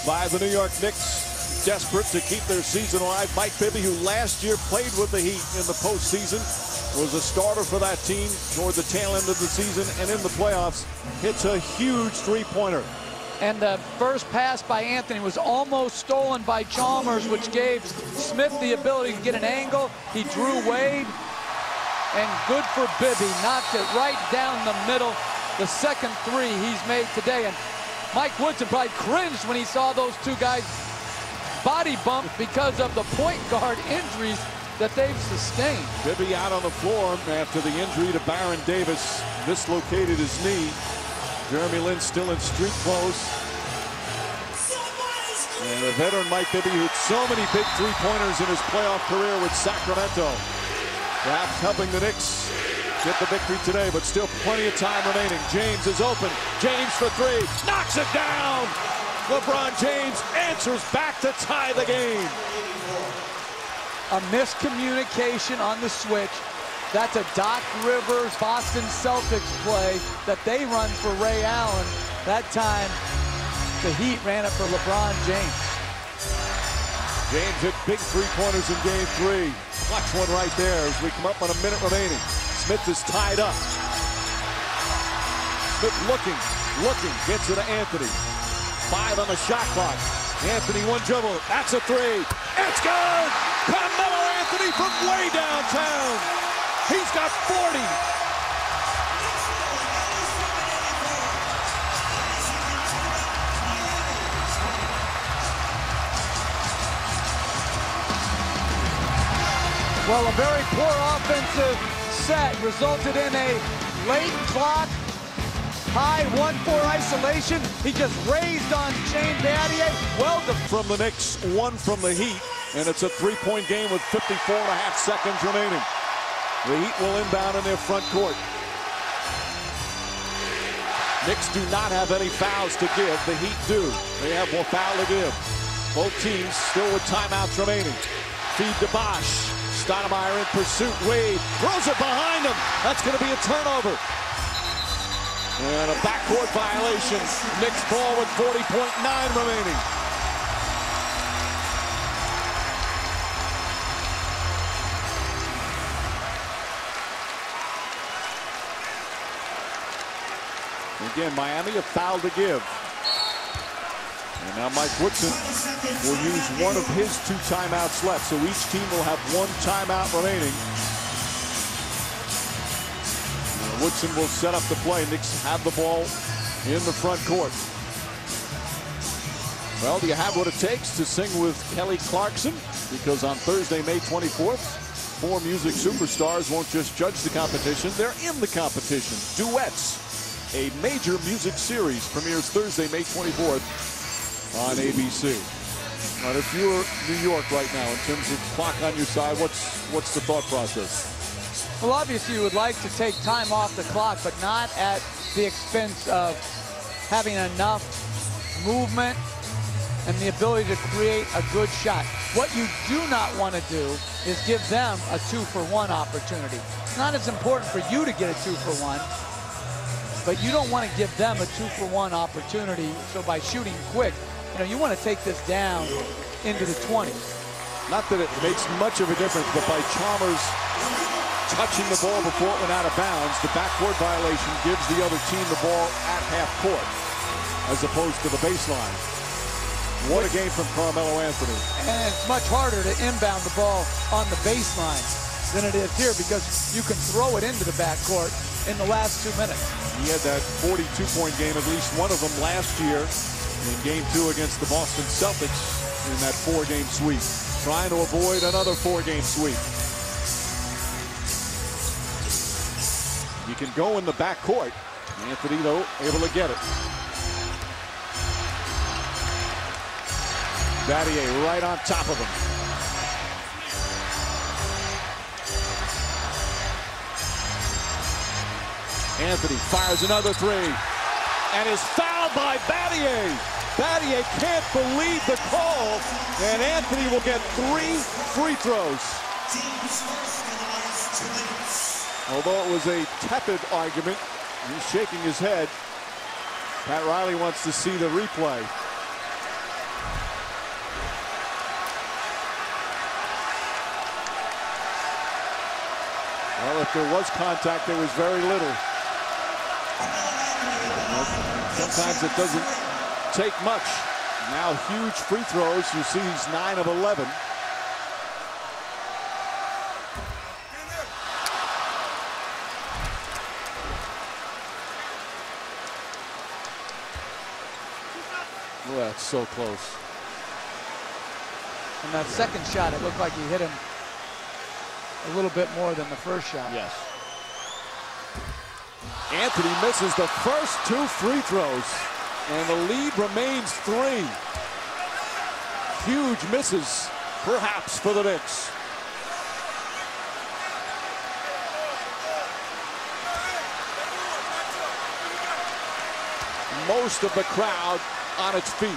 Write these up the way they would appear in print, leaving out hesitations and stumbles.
by the New York Knicks, desperate to keep their season alive. Mike Bibby, who last year played with the Heat in the postseason, was a starter for that team toward the tail end of the season, and in the playoffs, hits a huge three-pointer. And the first pass by Anthony was almost stolen by Chalmers, which gave Smith the ability to get an angle. He drew Wade, and good for Bibby. Knocked it right down the middle. The second three he's made today. And Mike Woodson probably cringed when he saw those two guys body bump because of the point guard injuries that they've sustained. Bibby out on the floor after the injury to Baron Davis. Dislocated his knee. Jeremy Lin still in street clothes. And the veteran Mike Bibby, who had so many big three-pointers in his playoff career with Sacramento. Perhaps helping the Knicks get the victory today, but still plenty of time remaining. James is open. James for three. Knocks it down. LeBron James answers back to tie the game. A miscommunication on the switch. That's a Doc Rivers Boston Celtics play that they run for Ray Allen. That time, the Heat ran it for LeBron James. James hit big three-pointers in game 3. Watch one right there as we come up on a minute remaining. Smith is tied up. Smith looking, gets it to Anthony. 5 on the shot clock. Anthony, one dribble. That's a three. It's good! Carmelo Anthony from way downtown. He's got 40. Well, a very poor offensive set resulted in a late clock, high 1-4 isolation. He just raised on Shane Battier. Well, from the Knicks, 1 from the Heat, and it's a three-point game with 54.5 seconds remaining. The Heat will inbound in their front court. Knicks do not have any fouls to give. The Heat do. They have more foul to give. Both teams still with timeouts remaining. Feed to Bosh. Stoudemire in pursuit. Wade throws it behind him. That's going to be a turnover. And a backcourt violation. Knicks ball with 40.9 remaining. Again, Miami a foul to give. And now Mike Woodson will use one of his 2 timeouts left. So each team will have 1 timeout remaining. And Woodson will set up the play. Knicks have the ball in the front court. Well, do you have what it takes to sing with Kelly Clarkson? Because on Thursday, May 24th, 4 music superstars won't just judge the competition, they're in the competition. Duets. A major music series premieres Thursday, May 24th on ABC. But if you're New York right now, in terms of clock on your side, what's the thought process? Well, obviously you would like to take time off the clock, but not at the expense of having enough movement and the ability to create a good shot. What you do not want to do is give them a 2-for-1 opportunity. It's not as important for you to get a 2-for-1, but you don't want to give them a 2-for-1 opportunity. So by shooting quick, you want to take this down into the 20s. Not that it makes much of a difference, but by Chalmers touching the ball before it went out of bounds, the backcourt violation gives the other team the ball at half court as opposed to the baseline. What a game from Carmelo Anthony. And it's much harder to inbound the ball on the baseline than it is here because you can throw it into the backcourt in the last 2 minutes. He had that 42-point game, at least one of them last year in game 2 against the Boston Celtics in that 4-game sweep. Trying to avoid another 4-game sweep. He can go in the backcourt. Anthony, though, able to get it. Battier right on top of him. Anthony fires another 3 and is fouled by Battier. Battier can't believe the call, and Anthony will get 3 free throws. Although it was a tepid argument, he's shaking his head. Pat Riley wants to see the replay. Well, if there was contact, there was very little. Sometimes it doesn't take much. Now huge free throws. You see he's 9 of 11. Oh, that's so close. And that second shot, it looked like he hit him a little bit more than the first shot. Yes. Anthony misses the first 2 free throws, and the lead remains 3. Huge misses, perhaps, for the Knicks. Most of the crowd on its feet.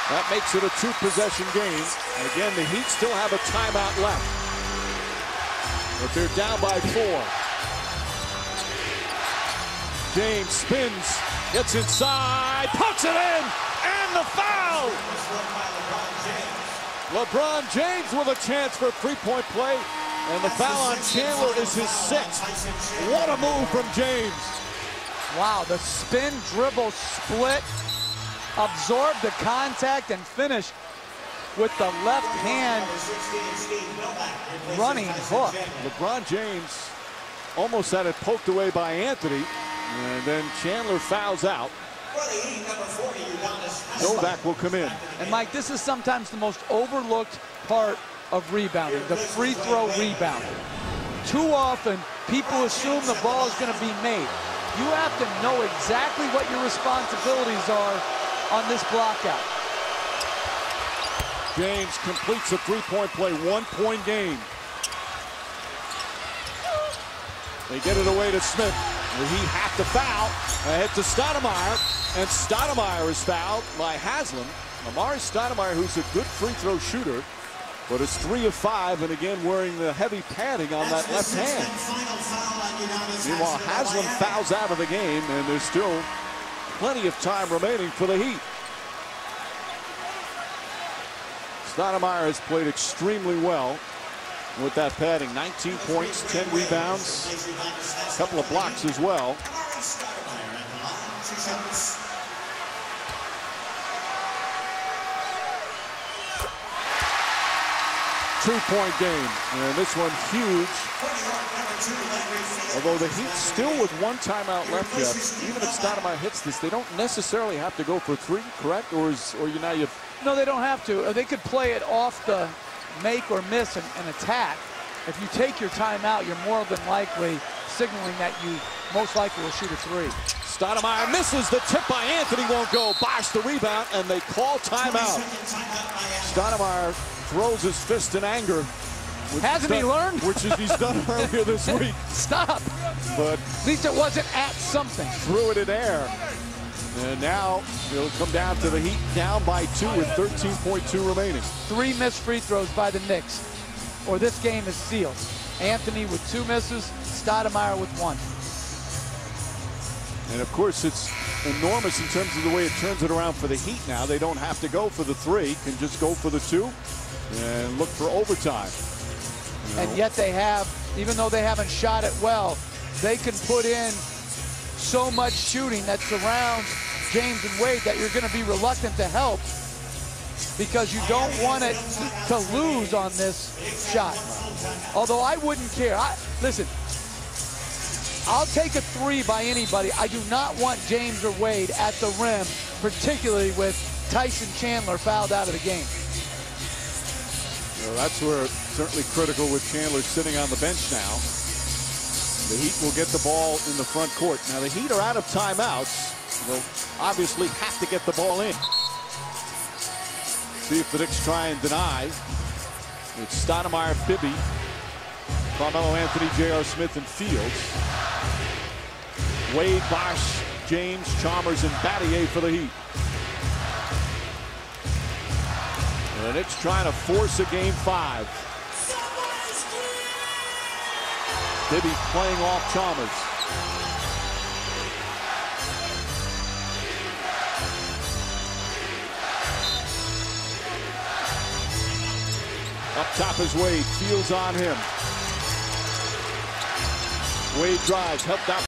That makes it a 2-possession game. And again, the Heat still have a timeout left. But they're down by 4. James spins, gets inside, puts it in, and the foul! LeBron James with a chance for a 3-point play, and the foul on Chandler is his 6th. What a move from James. Wow, the spin, dribble, split, absorb the contact, and finish with the left hand running hook. LeBron James almost had it poked away by Anthony, and then Chandler fouls out. Novak will come in. And Mike, this is sometimes the most overlooked part of rebounding, the free throw rebound. Too often, people assume the ball is going to be made. You have to know exactly what your responsibilities are on this blockout. James completes a 3-point play, 1-point game. They get it away to Smith. He had to foul. Ahead to Stoudemire, and Stoudemire is fouled by Haslam. Amari Stoudemire, who's a good free throw shooter, but is 3 of 5, and again wearing the heavy padding on that left hand. Meanwhile, Haslam fouls out of the game, and there's still plenty of time remaining for the Heat. Stoudemire has played extremely well with that padding. 19 points, 10 rebounds, a couple of blocks as well. Two-point game, and this one huge. Although the Heat still with 1 timeout left, Jeff, even if Stoudemire hits this, they don't necessarily have to go for 3, correct? Or you now you've... No, they don't have to. They could play it off the make or miss and attack. If you take your timeout, you're more than likely signaling that you most likely will shoot a 3. Stoudemire misses the tip by Anthony, won't go. Bosh the rebound, and they call timeout. Stoudemire throws his fist in anger. Hasn't he learned? Which is he's done earlier this week. Stop. But at least it wasn't at something. Threw it in air. And now it'll come down to the Heat down by 2 with 13.2 remaining. 3 missed free throws by the Knicks, or this game is sealed. Anthony with 2 misses, Stoudemire with 1. And of course, it's enormous in terms of the way it turns it around for the Heat now. They don't have to go for the 3, can just go for the 2 and look for overtime. You know? And yet they have, even though they haven't shot it well, they can put in so much shooting that surrounds James and Wade that you're going to be reluctant to help because you don't want it to lose on this shot. Although I wouldn't care. Listen, I'll take a 3 by anybody. I do not want James or Wade at the rim, particularly with Tyson Chandler fouled out of the game. Well, that's where it's certainly critical with Chandler sitting on the bench now. The Heat will get the ball in the front court. Now, the Heat are out of timeouts. They'll obviously have to get the ball in. See if the Knicks try and deny. It's Stoudemire, Bibby, Carmelo Anthony, J.R. Smith, and Fields. Wade, Bosh, James, Chalmers, and Battier for the Heat. And the Knicks trying to force a game 5. Bibby playing off Chalmers. A Up top is Wade. Fields on him. Wade drives, helped out